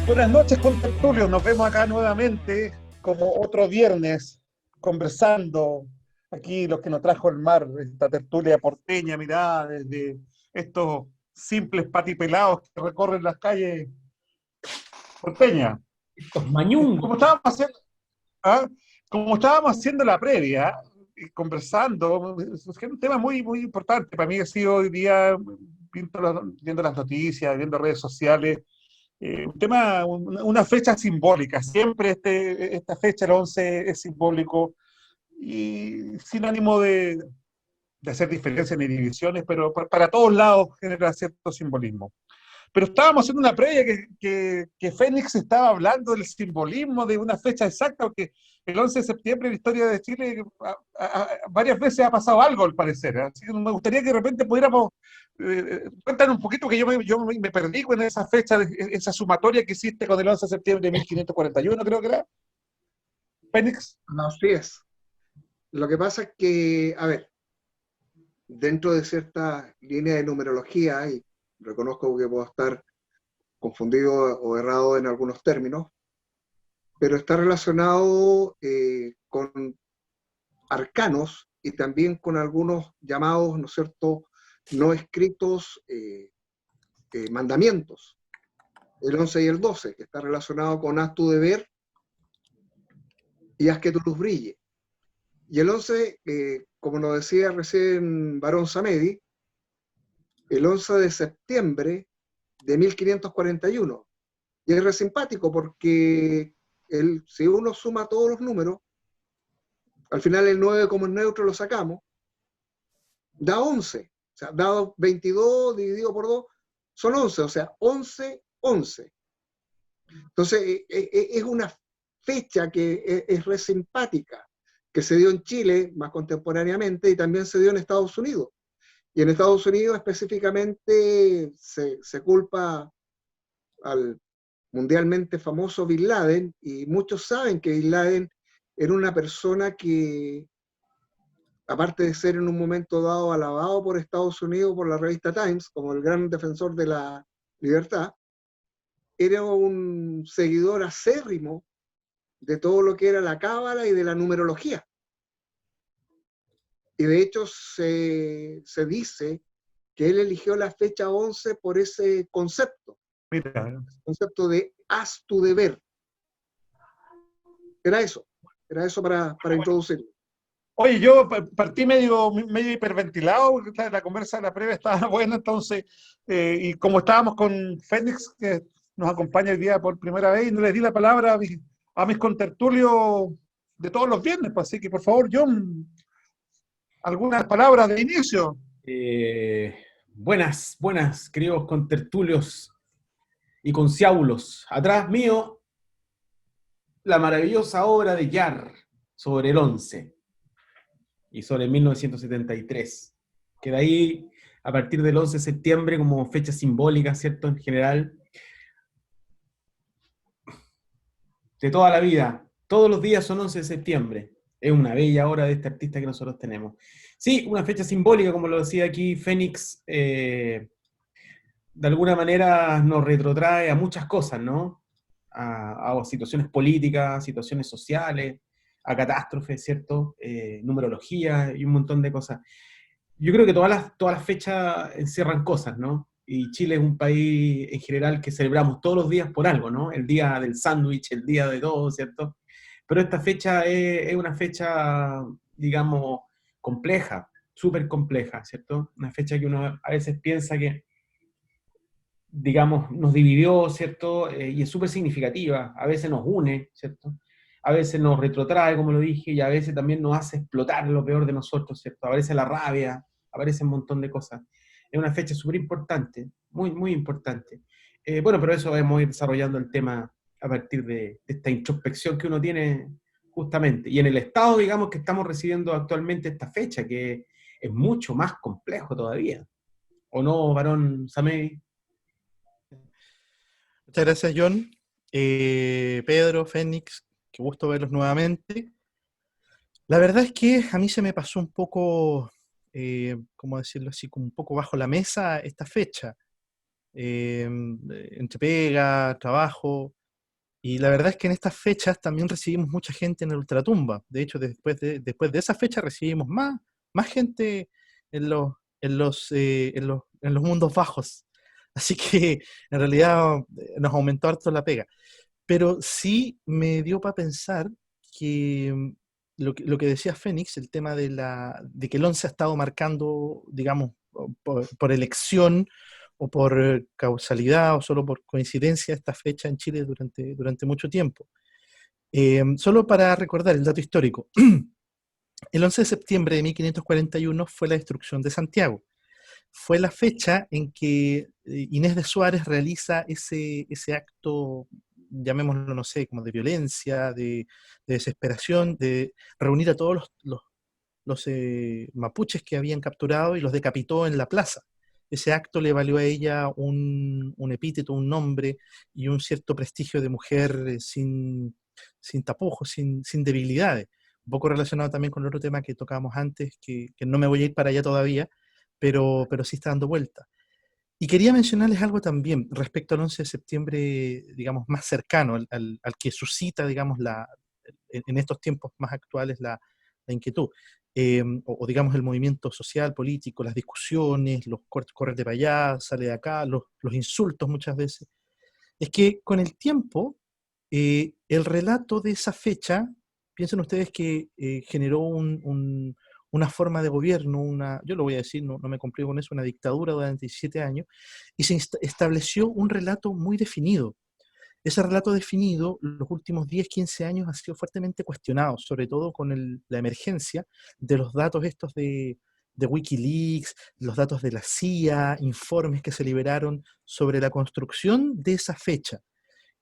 Buenas noches, contertulios. Nos vemos acá nuevamente, como otro viernes, conversando. Aquí lo que nos trajo el mar, esta tertulia porteña, mirada desde estos simples patipelados que recorren las calles porteñas. Estos Como mañungos. estábamos haciendo, ¿ah? Como estábamos haciendo la previa, y conversando, es un tema muy, muy importante. Para mí ha sido hoy día, viendo las noticias, viendo redes sociales, un tema, una fecha simbólica. Siempre esta fecha, el 11, es simbólico y sin ánimo de hacer diferencias ni divisiones, pero para todos lados genera cierto simbolismo. Pero estábamos haciendo una previa que Fénix estaba hablando del simbolismo de una fecha exacta, porque el 11 de septiembre en la historia de Chile varias veces ha pasado algo, al parecer. Así que me gustaría que de repente pudiéramos cuentan un poquito, que yo me perdí con esa fecha, esa sumatoria que hiciste con el 11 de septiembre de 1541, creo que era, Fénix. Así es. Lo que pasa es que, a ver, dentro de cierta línea de numerología, y reconozco que puedo estar confundido o errado en algunos términos, pero está relacionado con arcanos y también con algunos llamados, ¿no es cierto?, no escritos mandamientos, el 11 y el 12, que está relacionado con haz tu deber y haz que tu luz brille. Y el 11, como nos decía recién Barón Samedi, el 11 de septiembre de 1541. Y es re simpático porque si uno suma todos los números, al final el 9 como es neutro lo sacamos, da 11. O sea, dado 22 dividido por 2, son 11. O sea, 11, 11. Entonces, es una fecha que es re simpática, que se dio en Chile más contemporáneamente y también se dio en Estados Unidos. Y en Estados Unidos específicamente se culpa al mundialmente famoso Bin Laden, y muchos saben que Bin Laden era una persona que, aparte de ser en un momento dado alabado por Estados Unidos, por la revista Times, como el gran defensor de la libertad, era un seguidor acérrimo de todo lo que era la cábala y de la numerología. Y de hecho se dice que él eligió la fecha 11 por ese concepto. Mira, Concepto de haz tu deber. Era eso para introducirlo. oye, yo partí medio hiperventilado, porque la conversa de la previa estaba buena, entonces, y como estábamos con Fénix, que nos acompaña el día por primera vez, y no les di la palabra a mis contertulios de todos los viernes, pues, así que por favor, John, algunas palabras de inicio. Eh, buenas, queridos contertulios y conciábulos. Atrás mío, la maravillosa obra de Yar sobre el 11 y sobre 1973. Que de ahí, a partir del 11 de septiembre, como fecha simbólica, ¿cierto? En general, de toda la vida. Todos los días son 11 de septiembre. Es una bella obra de este artista que nosotros tenemos. Sí, una fecha simbólica, como lo decía aquí Fénix, de alguna manera nos retrotrae a muchas cosas, ¿no? A situaciones políticas, situaciones sociales, a catástrofes, ¿cierto? Numerología y un montón de cosas. Yo creo que todas las fechas encierran cosas, ¿no? Y Chile es un país en general que celebramos todos los días por algo, ¿no? El día del sándwich, el día de todo, ¿cierto? Pero esta fecha es una fecha, digamos, compleja, súper compleja, ¿cierto? Una fecha que uno a veces piensa que, digamos, nos dividió, ¿cierto? Y es súper significativa, a veces nos une, ¿cierto? A veces nos retrotrae, como lo dije, y a veces también nos hace explotar lo peor de nosotros, ¿cierto? Aparece la rabia, aparece un montón de cosas. Es una fecha súper importante, muy, muy importante. Bueno, pero eso vamos a ir desarrollando el tema a partir de esta introspección que uno tiene justamente. Y en el estado, digamos, que estamos recibiendo actualmente esta fecha, que es mucho más complejo todavía. ¿O no, varón Samedi? Muchas gracias, John. Pedro, Fénix, qué gusto verlos nuevamente. La verdad es que a mí se me pasó un poco, ¿cómo decirlo así? Como un poco bajo la mesa esta fecha. entre pega, trabajo. Y la verdad es que en estas fechas también recibimos mucha gente en el Ultratumba. De hecho, después de esa fecha recibimos más gente en los mundos bajos. Así que en realidad nos aumentó harto la pega. Pero sí me dio para pensar que lo que decía Fénix, el tema de que el 11 ha estado marcando, digamos, por elección o por causalidad o solo por coincidencia esta fecha en Chile durante mucho tiempo. Solo para recordar el dato histórico, el 11 de septiembre de 1541 fue la destrucción de Santiago. Fue la fecha en que Inés de Suárez realiza ese acto, llamémoslo, no sé, como de violencia, de desesperación, de reunir a todos los mapuches que habían capturado y los decapitó en la plaza. Ese acto le valió a ella un epíteto, un nombre y un cierto prestigio de mujer sin tapujos, sin debilidades. Un poco relacionado también con el otro tema que tocábamos antes, que no me voy a ir para allá todavía, pero sí está dando vuelta. Y quería mencionarles algo también respecto al 11 de septiembre, digamos, más cercano, al que suscita, digamos, en estos tiempos más actuales la inquietud. O digamos el movimiento social, político, las discusiones, los corres de para allá, sale de acá, los insultos muchas veces. Es que con el tiempo, el relato de esa fecha, piensen ustedes que generó una forma de gobierno, yo lo voy a decir, no me complico con eso, una dictadura durante 17 años, y se estableció un relato muy definido. Ese relato definido, los últimos 10, 15 años, ha sido fuertemente cuestionado, sobre todo con la emergencia de los datos estos de Wikileaks, los datos de la CIA, informes que se liberaron sobre la construcción de esa fecha,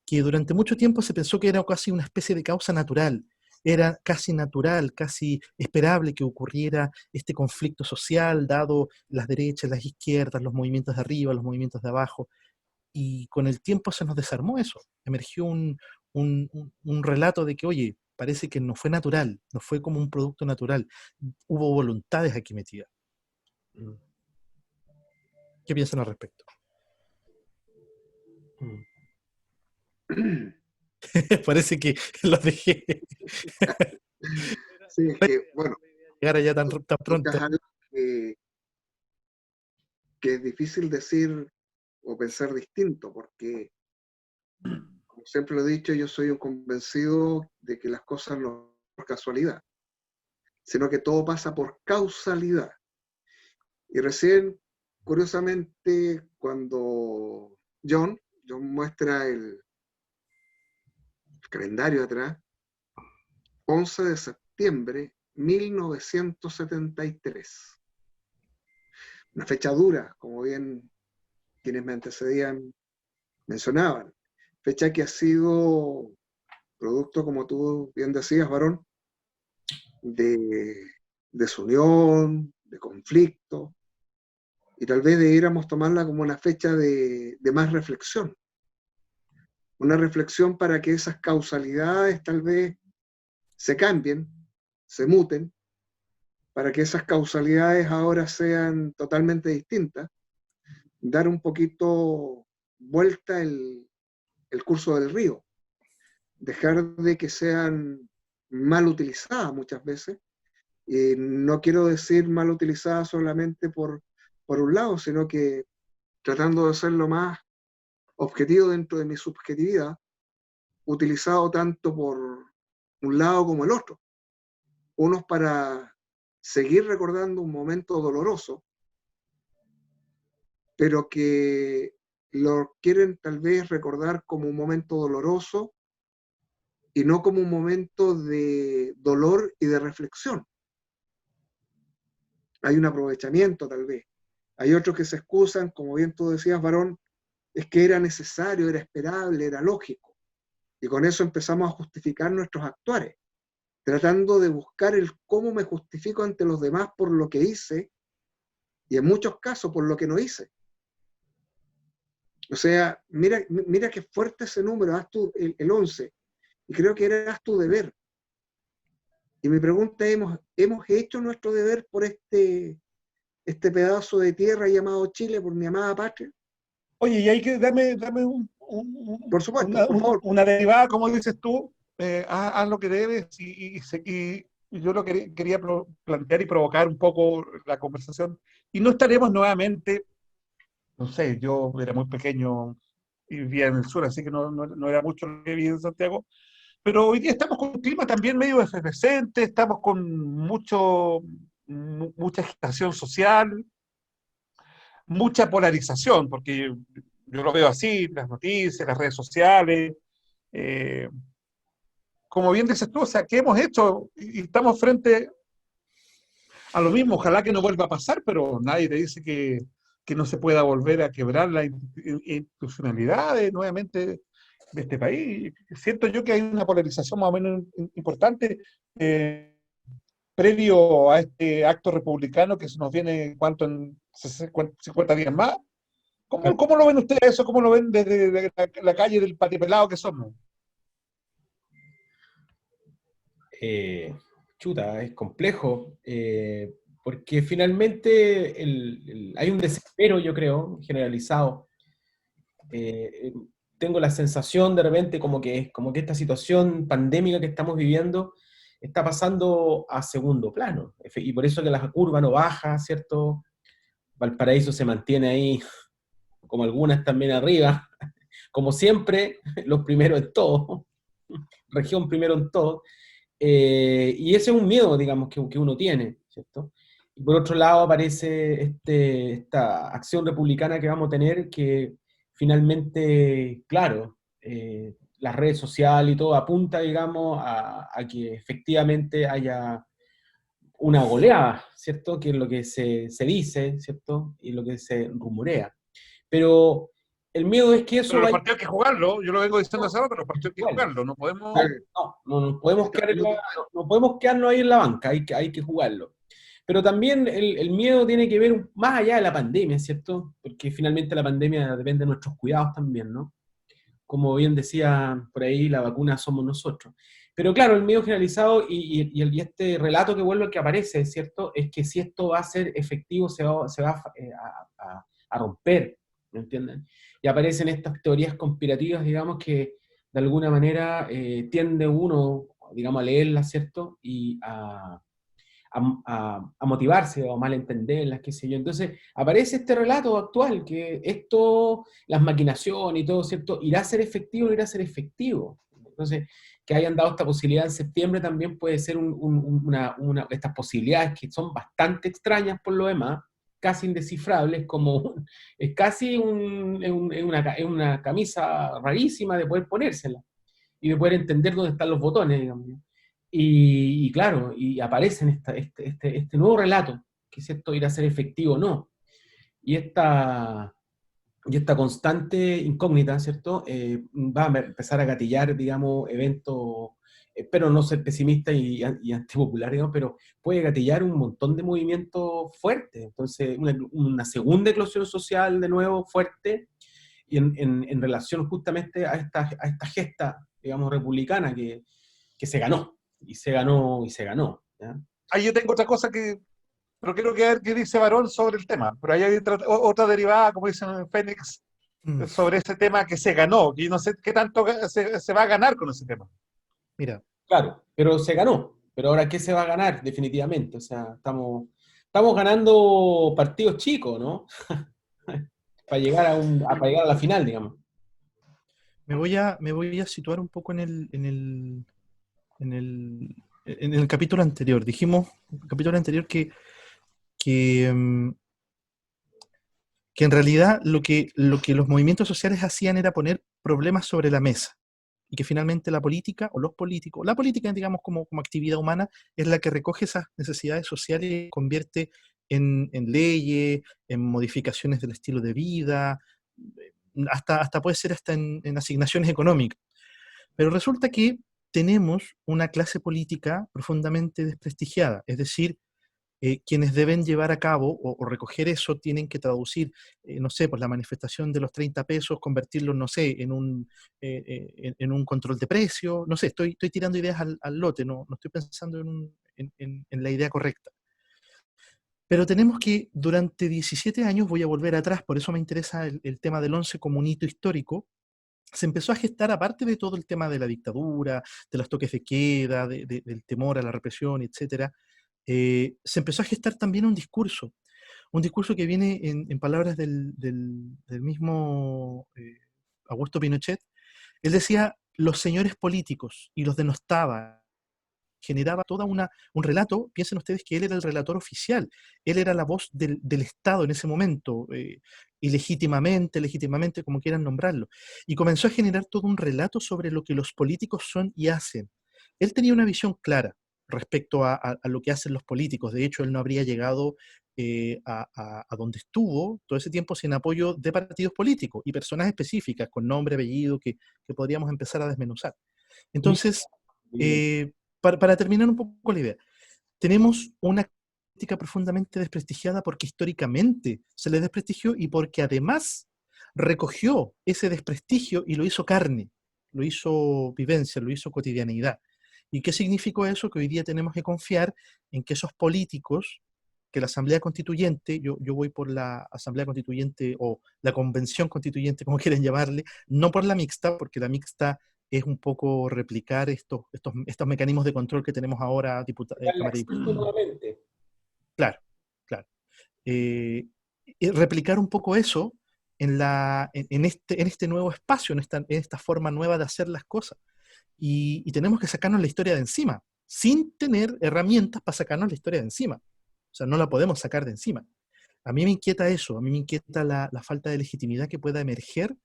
que durante mucho tiempo se pensó que era casi una especie de causa natural. Era casi natural, casi esperable que ocurriera este conflicto social, dado las derechas, las izquierdas, los movimientos de arriba, los movimientos de abajo. Y con el tiempo se nos desarmó eso. Emergió un relato de que, oye, parece que no fue natural, no fue como un producto natural. Hubo voluntades aquí metidas. ¿Qué piensan al respecto? Parece que los dejé Sí, es que, bueno, llegar allá tan pronto. es algo que es difícil decir o pensar distinto, porque, como siempre lo he dicho, yo soy un convencido de que las cosas no son por casualidad, sino que todo pasa por causalidad. Y recién, curiosamente, cuando John muestra el calendario atrás, 11 de septiembre 1973. Una fecha dura, como bien quienes me antecedían mencionaban. Fecha que ha sido producto, como tú bien decías, varón, de desunión, de conflicto, y tal vez debiéramos tomarla como una fecha de más reflexión. Una reflexión para que esas causalidades tal vez se cambien, se muten, para que esas causalidades ahora sean totalmente distintas, dar un poquito vuelta el curso del río, dejar de que sean mal utilizadas muchas veces. Y no quiero decir mal utilizadas solamente por un lado, sino que tratando de ser lo más objetivo dentro de mi subjetividad, utilizado tanto por un lado como el otro. Unos para seguir recordando un momento doloroso, pero que lo quieren tal vez recordar como un momento doloroso y no como un momento de dolor y de reflexión. Hay un aprovechamiento tal vez. Hay otros que se excusan, como bien tú decías, varón, es que era necesario, era esperable, era lógico. Y con eso empezamos a justificar nuestros actuares, tratando de buscar el cómo me justifico ante los demás por lo que hice y en muchos casos por lo que no hice. O sea, mira qué fuerte ese número, haz tú el 11, y creo que era haz tu deber. Y mi pregunta es, ¿hemos hecho nuestro deber por este pedazo de tierra llamado Chile, por mi amada patria? Oye, y hay que dame Por supuesto, por favor. una derivada, como dices tú, haz lo que debes y yo lo quería plantear y provocar un poco la conversación. Y no estaremos nuevamente, no sé, yo era muy pequeño y vivía en el sur, así que no era mucho lo que vivía en Santiago, pero hoy día estamos con un clima también medio efervescente, estamos con mucha agitación social, mucha polarización, porque yo lo veo así, las noticias, las redes sociales, eh, como bien dices tú, o sea, ¿qué hemos hecho? Y estamos frente a lo mismo, ojalá que no vuelva a pasar, pero nadie te dice que no se pueda volver a quebrar la institucionalidad nuevamente de este país. Siento yo que hay una polarización más o menos importante eh, previo a este acto republicano que se nos viene, ¿cuánto? En 50 días más. ¿Cómo lo ven ustedes eso? ¿Cómo lo ven desde la calle del patipelado que somos? Eh, Chuta, es complejo, porque finalmente hay un desespero, yo creo, generalizado. Eh, Tengo la sensación de repente como que esta situación pandémica que estamos viviendo está pasando a segundo plano, y por eso que la curva no baja, ¿cierto? Valparaíso se mantiene ahí, como algunas también arriba, como siempre, los primeros en todo, región primero en todo. Y ese es un miedo, digamos, que uno tiene, ¿cierto? Y por otro lado aparece esta acción republicana que vamos a tener, que finalmente, claro, las redes sociales y todo apunta, digamos, a que efectivamente haya una goleada, ¿cierto? Que es lo que se dice, ¿cierto? Y lo que se rumorea. Pero el miedo es que Pero eso los vaya partidos hay que jugarlo, yo lo vengo diciendo hace a... rato, los partidos hay que jugarlo, no podemos... No nos podemos quedar Lo que- no podemos quedarnos ahí en la banca, hay que jugarlo. Pero también el miedo tiene que ver más allá de la pandemia, ¿cierto? Porque finalmente la pandemia depende de nuestros cuidados también, ¿no? Como bien decía por ahí, la vacuna somos nosotros. Pero claro, el miedo generalizado y este relato que vuelve, que aparece, ¿cierto? Es que si esto va a ser efectivo, se va a romper, ¿me entienden? Y aparecen estas teorías conspirativas, digamos, que de alguna manera tiende uno, digamos, a leerlas, ¿cierto? Y a motivarse o a malentenderlas, qué sé yo. Entonces, aparece este relato actual, que esto, las maquinaciones y todo, ¿cierto? ¿Irá a ser efectivo o no irá a ser efectivo? Entonces, que hayan dado esta posibilidad en septiembre también puede ser estas posibilidades que son bastante extrañas por lo demás, casi indescifrables, es casi es una camisa rarísima de poder ponérsela y de poder entender dónde están los botones, digamos. Y claro, y aparece en este nuevo relato, que si esto irá a ser efectivo o no. Y esta constante incógnita, ¿cierto? Va a empezar a gatillar, digamos, eventos, espero no ser pesimista y antipopular, digamos, pero puede gatillar un montón de movimientos fuertes. Entonces, una segunda eclosión social de nuevo fuerte y en relación justamente a esta gesta, digamos, republicana que se ganó, y se ganó, y se ganó. ¿Ya? Ahí yo tengo otra cosa pero quiero que ver qué dice Barón sobre el tema, pero ahí hay otra derivada, como dicen en Fénix, Mm, sobre ese tema que se ganó, y no sé qué tanto se va a ganar con ese tema. Mira, Claro, pero se ganó. Pero ahora, ¿qué se va a ganar? Definitivamente. O sea, estamos ganando partidos chicos, ¿no? Para llegar a la final, digamos. me voy a situar un poco en el, en el capítulo anterior. Dijimos, en el capítulo anterior que, mm, que en realidad lo que los movimientos sociales hacían era poner problemas sobre la mesa y que finalmente la política o los políticos, la política, digamos, como actividad humana, es la que recoge esas necesidades sociales y convierte en leyes, en modificaciones del estilo de vida, hasta puede ser hasta en asignaciones económicas. Pero resulta que tenemos una clase política profundamente desprestigiada, es decir, quienes deben llevar a cabo o recoger eso tienen que traducir, no sé, pues la manifestación de los 30 pesos, convertirlo, no sé, en un control de precio, no sé, estoy tirando ideas al lote, no estoy pensando en la idea correcta. Pero tenemos que, durante 17 años, voy a volver atrás, por eso me interesa el tema del 11 como un hito histórico, se empezó a gestar, aparte de todo el tema de la dictadura, de los toques de queda, del temor a la represión, etcétera, se empezó a gestar también un discurso que viene en palabras del mismo Augusto Pinochet. Él decía, los señores políticos, y los denostaba, generaba un relato. Piensen ustedes que él era el relator oficial, él era la voz del Estado en ese momento, legítimamente, como quieran nombrarlo, y comenzó a generar todo un relato sobre lo que los políticos son y hacen. Él tenía una visión clara respecto a lo que hacen los políticos. De hecho, él no habría llegado a donde estuvo todo ese tiempo sin apoyo de partidos políticos y personas específicas, con nombre, apellido, que podríamos empezar a desmenuzar. Entonces, para terminar un poco la idea, tenemos una crítica profundamente desprestigiada porque históricamente se le desprestigió y porque además recogió ese desprestigio y lo hizo carne, lo hizo vivencia, lo hizo cotidianidad. ¿Y qué significó eso? Que hoy día tenemos que confiar en que esos políticos, que la Asamblea Constituyente, yo voy por la Asamblea Constituyente o la Convención Constituyente, como quieren llamarle, no por la mixta, porque la mixta es un poco replicar estos mecanismos de control que tenemos ahora, Cámara de Diputados. Nuevamente. Claro, claro. Y replicar un poco eso en este nuevo espacio, en esta forma nueva de hacer las cosas. Y tenemos que sacarnos la historia de encima, sin tener herramientas para sacarnos la historia de encima. O sea, no la podemos sacar de encima. A mí me inquieta eso, a mí me inquieta la falta de legitimidad que pueda emerger,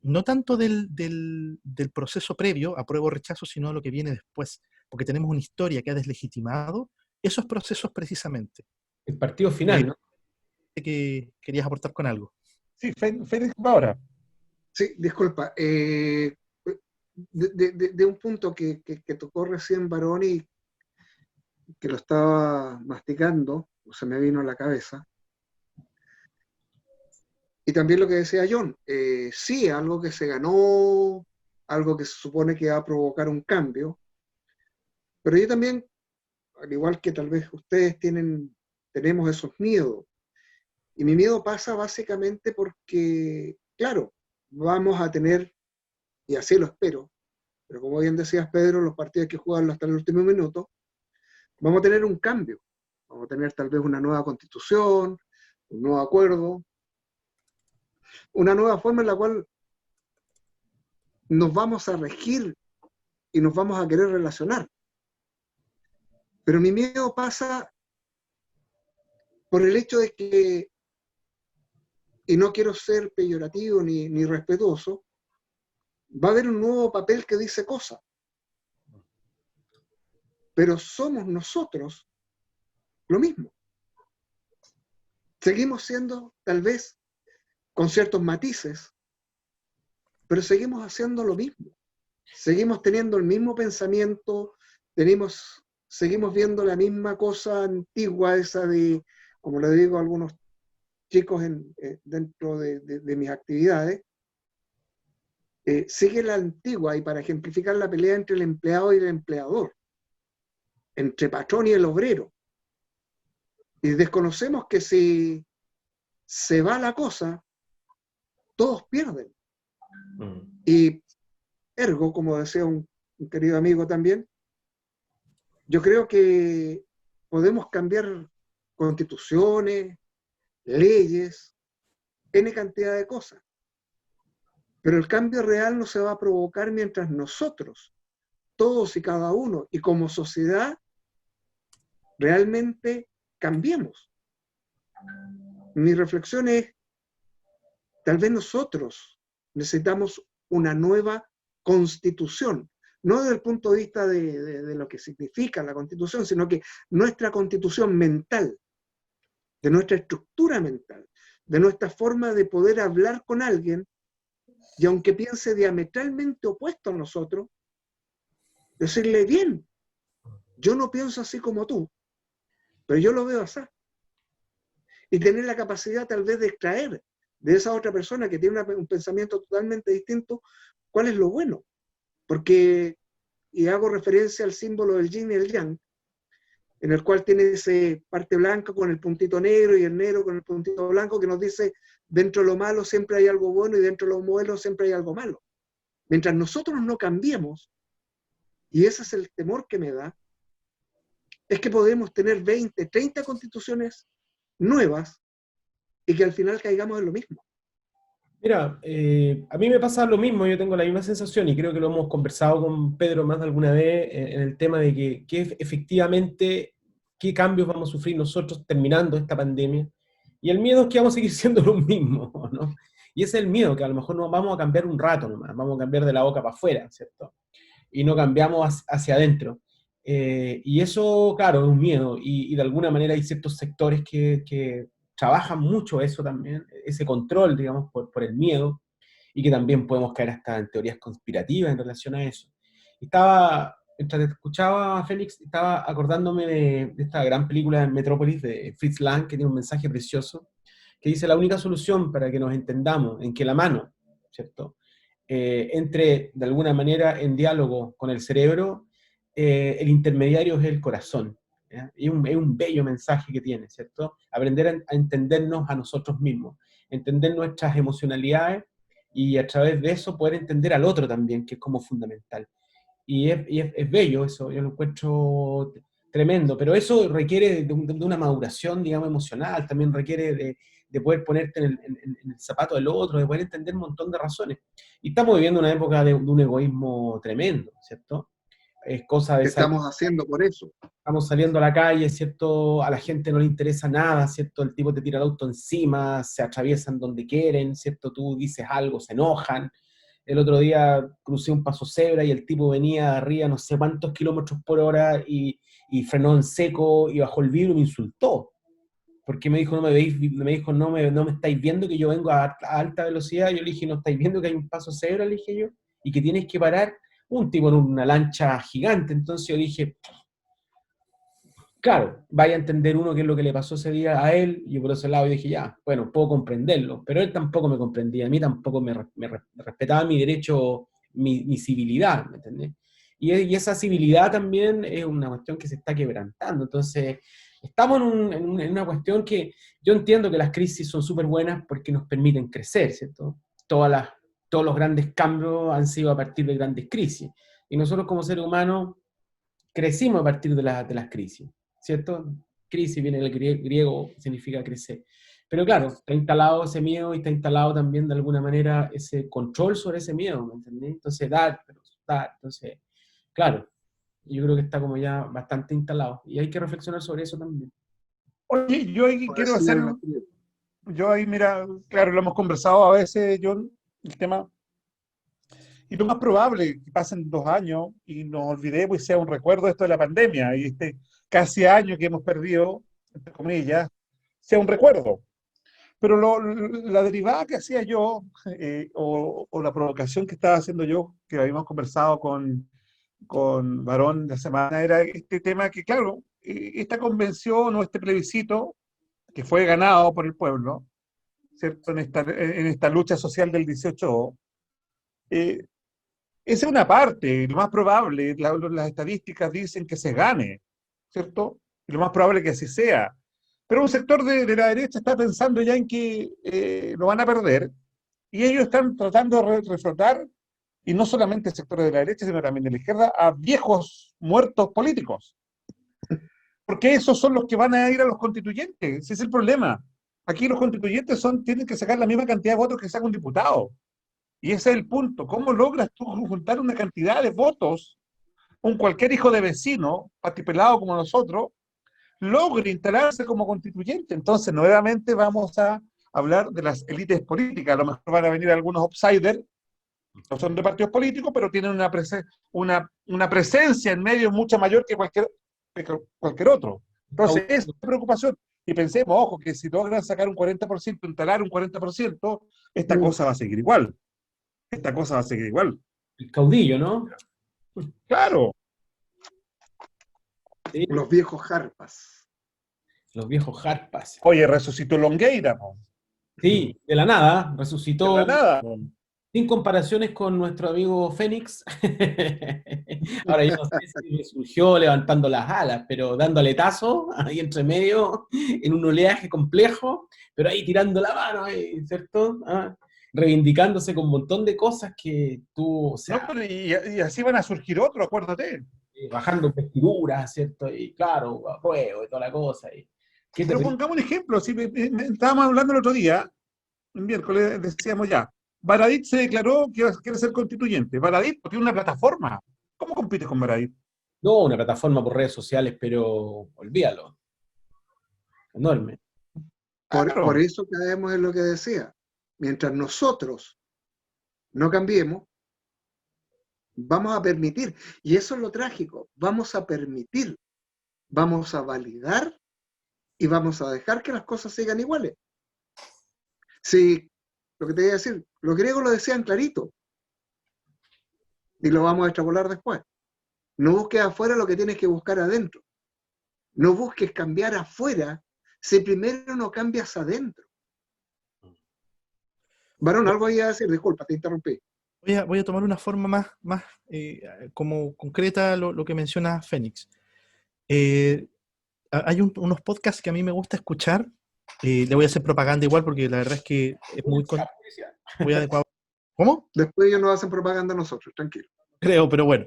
no tanto del proceso previo, apruebo o rechazo, sino lo que viene después, porque tenemos una historia que ha deslegitimado esos procesos precisamente. El partido final, ¿no? Que querías aportar con algo. Sí, Félix Báora. Sí, disculpa. De un punto que tocó recién Barón y que lo estaba masticando, o se me vino a la cabeza. Y también lo que decía John, sí, algo que se ganó, algo que se supone que va a provocar un cambio, pero yo también, al igual que tal vez ustedes tenemos esos miedos, y mi miedo pasa básicamente porque, claro, vamos a tener, y así lo espero, pero como bien decías Pedro, los partidos hay que jugarlo hasta el último minuto, vamos a tener un cambio, vamos a tener tal vez una nueva constitución, un nuevo acuerdo, una nueva forma en la cual nos vamos a regir y nos vamos a querer relacionar. Pero mi miedo pasa por el hecho de que, y no quiero ser peyorativo ni respetuoso, va a haber un nuevo papel que dice cosas. Pero somos nosotros lo mismo. Seguimos siendo, tal vez, con ciertos matices, pero seguimos haciendo lo mismo. Seguimos teniendo el mismo pensamiento, seguimos viendo la misma cosa antigua, esa de, como le digo a algunos chicos dentro de mis actividades, sigue la antigua, y para ejemplificar la pelea entre el empleado y el empleador, entre patrón y el obrero. Y desconocemos que si se va la cosa, todos pierden. Y ergo, como decía un querido amigo también, yo creo que podemos cambiar constituciones, leyes, N cantidad de cosas. Pero el cambio real no se va a provocar mientras nosotros, todos y cada uno, y como sociedad, realmente cambiemos. Mi reflexión es, tal vez nosotros necesitamos una nueva constitución, no desde el punto de vista de lo que significa la constitución, sino que nuestra constitución mental, de nuestra estructura mental, de nuestra forma de poder hablar con alguien, y aunque piense diametralmente opuesto a nosotros, decirle, bien, yo no pienso así como tú, pero yo lo veo así. Y tener la capacidad tal vez de extraer de esa otra persona que tiene un pensamiento totalmente distinto, cuál es lo bueno. Porque, y hago referencia al símbolo del yin y el yang, en el cual tiene ese parte blanca con el puntito negro y el negro con el puntito blanco, que nos dice, dentro de lo malo siempre hay algo bueno y dentro de lo bueno siempre hay algo malo. Mientras nosotros no cambiemos, y ese es el temor que me da, es que podemos tener 20, 30 constituciones nuevas y que al final caigamos en lo mismo. Mira, a mí me pasa lo mismo, yo tengo la misma sensación y creo que lo hemos conversado con Pedro más de alguna vez en el tema de que efectivamente qué cambios vamos a sufrir nosotros terminando esta pandemia. Y el miedo es que vamos a seguir siendo los mismos, ¿no? Y ese es el miedo, que a lo mejor no vamos a cambiar un rato nomás, vamos a cambiar de la boca para afuera, ¿cierto? Y no cambiamos hacia adentro. Y eso, claro, es un miedo, y de alguna manera hay ciertos sectores que trabajan mucho eso también, ese control, digamos, por el miedo, y que también podemos caer hasta en teorías conspirativas en relación a eso. Mientras te escuchaba, Félix, estaba acordándome de esta gran película de Metrópolis de Fritz Lang, que tiene un mensaje precioso, que dice: la única solución para que nos entendamos, en que la mano, ¿cierto?, entre de alguna manera en diálogo con el cerebro, el intermediario es el corazón. ¿Ya? Y es un bello mensaje que tiene, ¿cierto? Aprender a entendernos a nosotros mismos, entender nuestras emocionalidades y a través de eso poder entender al otro también, que es como fundamental. Es bello eso, yo lo encuentro tremendo, pero eso requiere de una maduración, digamos, emocional, también requiere de poder ponerte en el zapato del otro, de poder entender un montón de razones. Y estamos viviendo una época de un egoísmo tremendo, ¿cierto? Es cosa de ¿Qué estamos haciendo por eso? Estamos saliendo a la calle, ¿cierto? A la gente no le interesa nada, ¿cierto? El tipo te tira el auto encima, se atraviesan donde quieren, ¿cierto? Tú dices algo, se enojan. El otro día crucé un paso cebra y el tipo venía de arriba no sé cuántos kilómetros por hora y frenó en seco y bajó el vidrio y me insultó. Porque me dijo, no me estáis viendo que yo vengo a alta velocidad. Yo le dije, ¿no estáis viendo que hay un paso cebra? Le dije yo, y que tienes que parar. Un tipo en una lancha gigante. Entonces yo dije, claro, vaya a entender uno qué es lo que le pasó ese día a él, y yo por ese lado dije, ya, bueno, puedo comprenderlo, pero él tampoco me comprendía, a mí tampoco me respetaba mi derecho, mi civilidad, ¿me entendés? Y esa civilidad también es una cuestión que se está quebrantando, entonces estamos en una cuestión que yo entiendo que las crisis son súper buenas porque nos permiten crecer, ¿cierto? Todos los grandes cambios han sido a partir de grandes crisis, y nosotros como seres humanos crecimos a partir de las crisis, ¿cierto? Crisis viene del griego, significa crecer. Pero claro, está instalado ese miedo y está instalado también de alguna manera ese control sobre ese miedo, ¿me entendés? Entonces, entonces, claro, yo creo que está como ya bastante instalado y hay que reflexionar sobre eso también. Oye, yo ahí Por quiero eso hacer, ya no quiero. yo ahí, mira, claro, lo hemos conversado a veces, John, el tema, y lo más probable que pasen 2 años y nos olvidemos y sea un recuerdo esto de la pandemia y este casi año que hemos perdido, entre comillas, sea un recuerdo. Pero la derivada que hacía yo, o la provocación que estaba haciendo yo, que habíamos conversado con Varón la semana, era este tema que, claro, esta convención o este plebiscito que fue ganado por el pueblo, ¿cierto? En esta lucha social del 18, esa es una parte, lo más probable, las estadísticas dicen que se gane, ¿cierto? Y lo más probable que así sea. Pero un sector de la derecha está pensando ya en que lo van a perder, y ellos están tratando de reflotar, y no solamente sectores de la derecha, sino también de la izquierda, a viejos muertos políticos. Porque esos son los que van a ir a los constituyentes, ese es el problema. Aquí los constituyentes tienen que sacar la misma cantidad de votos que saca un diputado. Y ese es el punto. ¿Cómo logras tú juntar una cantidad de votos, cualquier hijo de vecino, patipelado como nosotros, logre instalarse como constituyente? Entonces, nuevamente vamos a hablar de las élites políticas. A lo mejor van a venir algunos outsiders, no son de partidos políticos, pero tienen una presencia en medio mucho mayor que cualquier otro. Entonces, esa es la preocupación. Y pensemos, ojo, que si logran sacar un 40%, instalar un 40%, esta cosa va a seguir igual. Esta cosa va a seguir igual. El caudillo, ¿no? Claro. Sí, Los viejos jarpas. los viejos jarpas. Oye, resucitó Longueira, po. Sí, de la nada, De resucitó. la nada, po. Sin comparaciones con nuestro amigo Fénix. Ahora yo no sé si me surgió levantando las alas, pero dando aletazo ahí entre medio, en un oleaje complejo, pero ahí tirando la mano, ahí, ¿cierto? Reivindicándose con un montón de cosas que tú, o No, sea, pero y así van a surgir otros, acuérdate. bajando vestiduras, ¿cierto? Y claro, a fuego y toda la cosa. Y, ¿qué te Pero pongamos un ejemplo, si estábamos hablando el otro día, un miércoles, decíamos ya, Baradit se declaró que quiere ser constituyente. Baradit tiene una plataforma. ¿Cómo compites con Baradit? No, una plataforma por redes sociales, pero olvídalo, enorme. Por Claro. eso caemos en lo que decía. Mientras nosotros no cambiemos, vamos a permitir, y eso es lo trágico, vamos a permitir, vamos a validar y vamos a dejar que las cosas sigan iguales. Si, lo que te voy a decir, los griegos lo decían clarito, y lo vamos a extrapolar después. No busques afuera lo que tienes que buscar adentro. No busques cambiar afuera si primero no cambias adentro. Varón, algo iba a decir, disculpa, te interrumpí. Voy a tomar una forma más como concreta lo que menciona Fénix. Hay unos podcasts que a mí me gusta escuchar. Le voy a hacer propaganda igual porque la verdad es que es muy adecuado. ¿Cómo? Después ellos nos hacen propaganda a nosotros, tranquilo. Creo, pero bueno.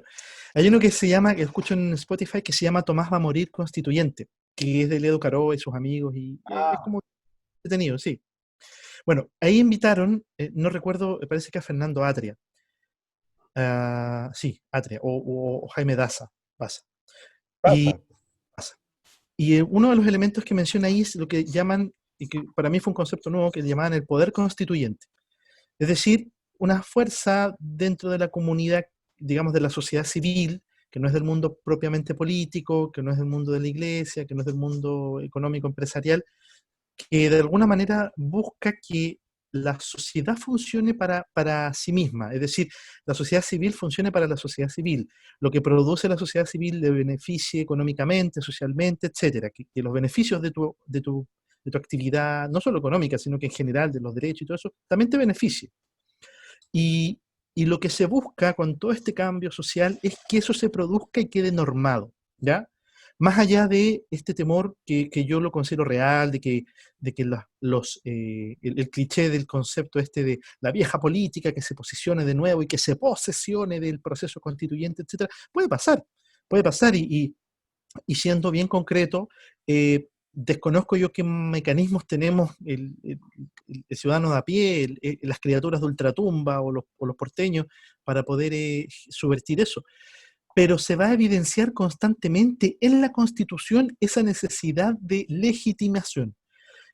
Hay uno que se llama, que escucho en Spotify, que se llama Tomás va a morir constituyente, que es de Ledo Caró y sus amigos, y es como entretenido, sí. Bueno, ahí invitaron, no recuerdo, me parece que a Fernando Atria. Sí, Atria, o Jaime Daza. Y, uno de los elementos que menciona ahí es lo que llaman, y que para mí fue un concepto nuevo, que llamaban el poder constituyente. Es decir, una fuerza dentro de la comunidad, digamos, de la sociedad civil, que no es del mundo propiamente político, que no es del mundo de la iglesia, que no es del mundo económico empresarial, que de alguna manera busca que la sociedad funcione para sí misma, es decir, la sociedad civil funcione para la sociedad civil, lo que produce la sociedad civil le beneficie económicamente, socialmente, etcétera, que los beneficios de tu actividad, no solo económica, sino que en general de los derechos y todo eso, también te beneficie. Y, y lo que se busca con todo este cambio social es que eso se produzca y quede normado, ¿ya? Más allá de este temor que yo lo considero real, de que el cliché del concepto este de la vieja política que se posicione de nuevo y que se posesione del proceso constituyente, etcétera, puede pasar y siendo bien concreto, desconozco yo qué mecanismos tenemos el ciudadano de a pie, las criaturas de ultratumba o los porteños para poder subvertir eso. Pero se va a evidenciar constantemente en la Constitución esa necesidad de legitimación,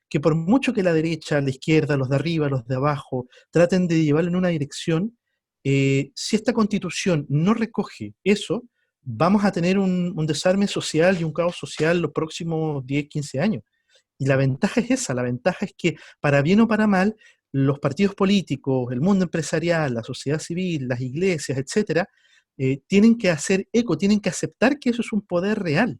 que por mucho que la derecha, la izquierda, los de arriba, los de abajo, traten de llevarlo en una dirección, si esta Constitución no recoge eso, vamos a tener un desarme social y un caos social los próximos 10, 15 años. Y la ventaja es esa, la ventaja es que para bien o para mal, los partidos políticos, el mundo empresarial, la sociedad civil, las iglesias, etcétera, tienen que hacer eco, tienen que aceptar que eso es un poder real.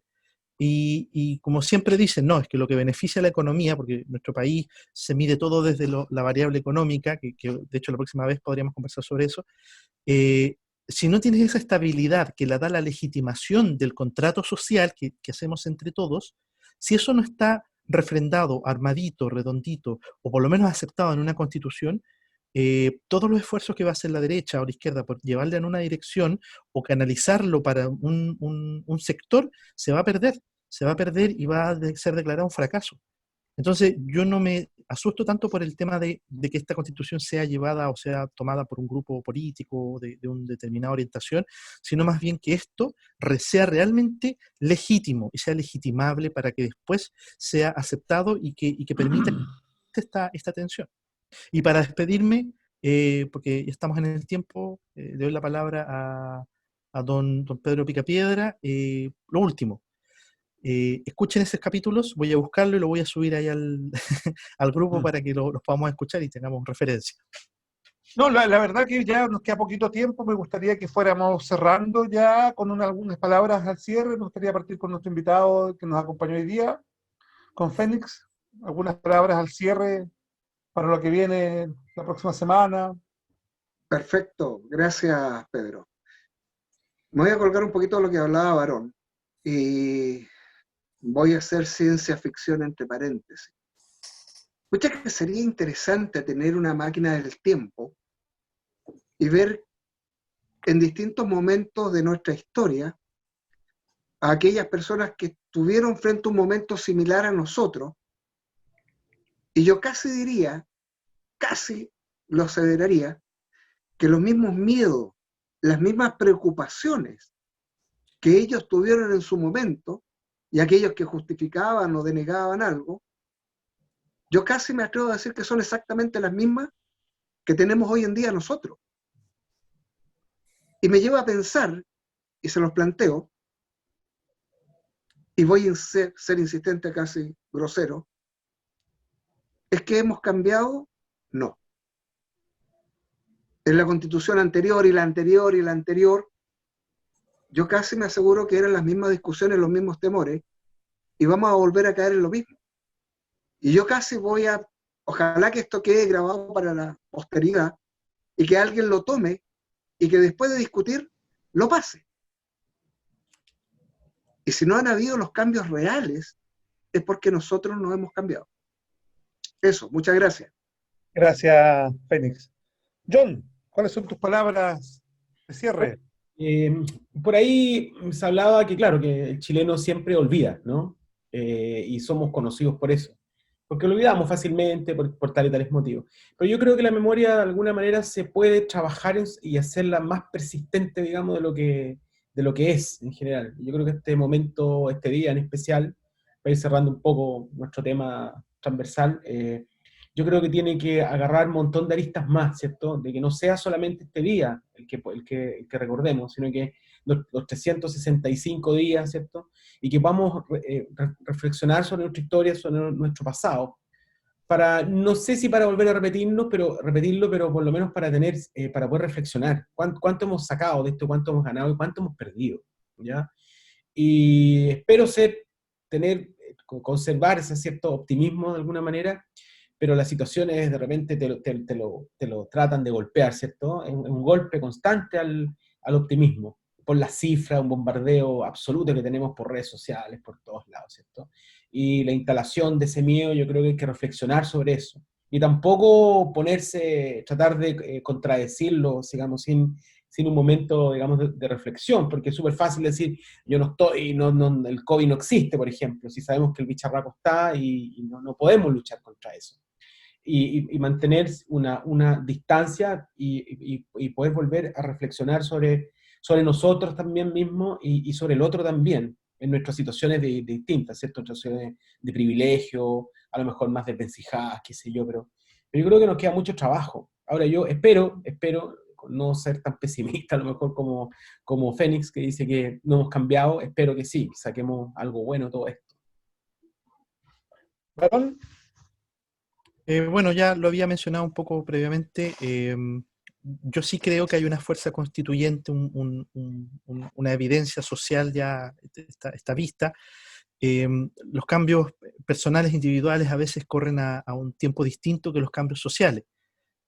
Y como siempre dicen, no, es que lo que beneficia a la economía, porque en nuestro país se mide todo desde la variable económica, que de hecho la próxima vez podríamos conversar sobre eso, si no tienes esa estabilidad que la da la legitimación del contrato social que hacemos entre todos, si eso no está refrendado, armadito, redondito, o por lo menos aceptado en una constitución, todos los esfuerzos que va a hacer la derecha o la izquierda por llevarle en una dirección o canalizarlo para un sector, se va a perder y va a ser declarado un fracaso. Entonces, yo no me asusto tanto por el tema de que esta constitución sea llevada o sea tomada por un grupo político de una determinada orientación, sino más bien que esto sea realmente legítimo y sea legitimable para que después sea aceptado y que permita esta tensión. Y para despedirme, porque ya estamos en el tiempo, le doy la palabra a don Pedro Picapiedra. Lo último, escuchen esos capítulos, voy a buscarlo y lo voy a subir ahí al, al grupo para que los podamos escuchar y tengamos referencia. No, la verdad que ya nos queda poquito tiempo, me gustaría que fuéramos cerrando ya con algunas palabras al cierre, me gustaría partir con nuestro invitado que nos acompañó hoy día, con Fénix, algunas palabras al cierre para lo que viene la próxima semana. Perfecto, gracias Pedro. Me voy a colgar un poquito de lo que hablaba Varón y voy a hacer ciencia ficción entre paréntesis. Escucha que sería interesante tener una máquina del tiempo y ver en distintos momentos de nuestra historia a aquellas personas que estuvieron frente a un momento similar a nosotros, y yo casi diría, casi lo aseveraría, que los mismos miedos, las mismas preocupaciones que ellos tuvieron en su momento, y aquellos que justificaban o denegaban algo, yo casi me atrevo a decir que son exactamente las mismas que tenemos hoy en día nosotros. Y me lleva a pensar, y se los planteo, y voy a ser insistente, casi grosero, ¿es que hemos cambiado? No. En la constitución anterior y la anterior y la anterior, yo casi me aseguro que eran las mismas discusiones, los mismos temores, y vamos a volver a caer en lo mismo. Y yo casi ojalá que esto quede grabado para la posteridad, y que alguien lo tome, y que después de discutir, lo pase. Y si no han habido los cambios reales, es porque nosotros no hemos cambiado. Eso, muchas gracias. Gracias, Fénix. John, ¿cuáles son tus palabras de cierre? Por ahí se hablaba que, claro, que el chileno siempre olvida, ¿no? Y somos conocidos por eso. Porque lo olvidamos fácilmente por tal y tales motivos. Pero yo creo que la memoria, de alguna manera, se puede trabajar y hacerla más persistente, digamos, de lo que es en general. Yo creo que este momento, este día en especial, para ir cerrando un poco nuestro tema transversal, yo creo que tiene que agarrar un montón de aristas más, ¿cierto? De que no sea solamente este día el que recordemos, sino que los 365 días, ¿cierto? Y que podamos reflexionar sobre nuestra historia, sobre nuestro pasado, para, no sé si para volver a repetirlo, pero por lo menos para poder reflexionar. ¿Cuánto hemos sacado de esto? ¿Cuánto hemos ganado? ¿Y cuánto hemos perdido? ¿Ya? Y espero conservar ese cierto optimismo de alguna manera, pero las situaciones de repente te lo tratan de golpear, ¿cierto? Es un golpe constante al optimismo, por las cifras, un bombardeo absoluto que tenemos por redes sociales, por todos lados, ¿cierto? Y la instalación de ese miedo, yo creo que hay que reflexionar sobre eso. Y tampoco tratar de contradecirlo, digamos, sin un momento, digamos, de reflexión, porque es súper fácil decir, yo no estoy, el COVID no existe, por ejemplo, si sabemos que el bicharraco está y no podemos luchar contra eso. Y mantener una distancia y poder volver a reflexionar sobre nosotros también mismos y sobre el otro también, en nuestras situaciones distintas, ¿cierto? Nuestras situaciones de privilegio, a lo mejor más desvencijadas, qué sé yo, pero yo creo que nos queda mucho trabajo. Ahora yo espero no ser tan pesimista, a lo mejor como Fénix, que dice que no hemos cambiado, espero que sí, saquemos algo bueno de todo esto. ¿Varón? Bueno, ya lo había mencionado un poco previamente. Yo sí creo que hay una fuerza constituyente, una evidencia social ya está vista. Los cambios personales individuales a veces corren a un tiempo distinto que los cambios sociales.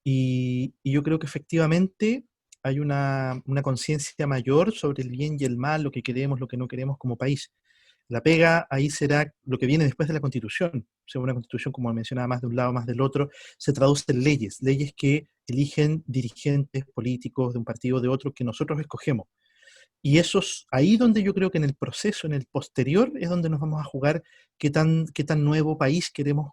Y yo creo que efectivamente hay una conciencia mayor sobre el bien y el mal, lo que queremos, lo que no queremos como país. La pega ahí será lo que viene después de la Constitución. O sea, una Constitución, como mencionaba, más de un lado, más del otro, se traduce en leyes que eligen dirigentes políticos de un partido o de otro que nosotros escogemos. Y eso es ahí donde yo creo que en el proceso, en el posterior, es donde nos vamos a jugar qué tan nuevo país queremos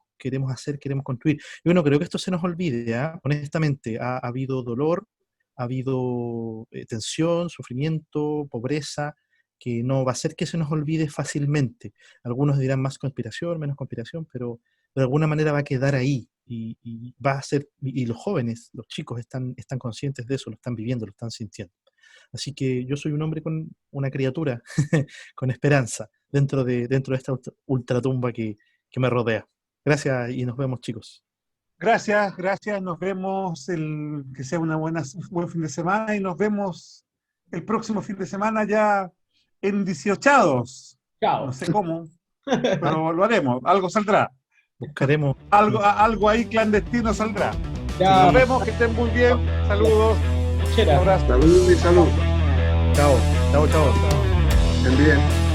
hacer, queremos construir. Y bueno, creo que esto se nos olvide, ¿eh? Honestamente, ha habido dolor, ha habido tensión, sufrimiento, pobreza, que no va a ser que se nos olvide fácilmente. Algunos dirán más conspiración, menos conspiración, pero de alguna manera va a quedar ahí y va a ser, y los jóvenes, los chicos están conscientes de eso, lo están viviendo, lo están sintiendo. Así que yo soy un hombre con una criatura con esperanza dentro de esta ultratumba que me rodea. Gracias y nos vemos, chicos. Gracias. Nos vemos que sea un buen fin de semana y nos vemos el próximo fin de semana ya en 18. Chao. No sé cómo, pero lo haremos. Algo saldrá. Buscaremos. Algo ahí clandestino saldrá. Chao. Nos vemos, que estén muy bien. Saludos. Un abrazo. Salud y salud. Chao, chao, chao. Estén bien.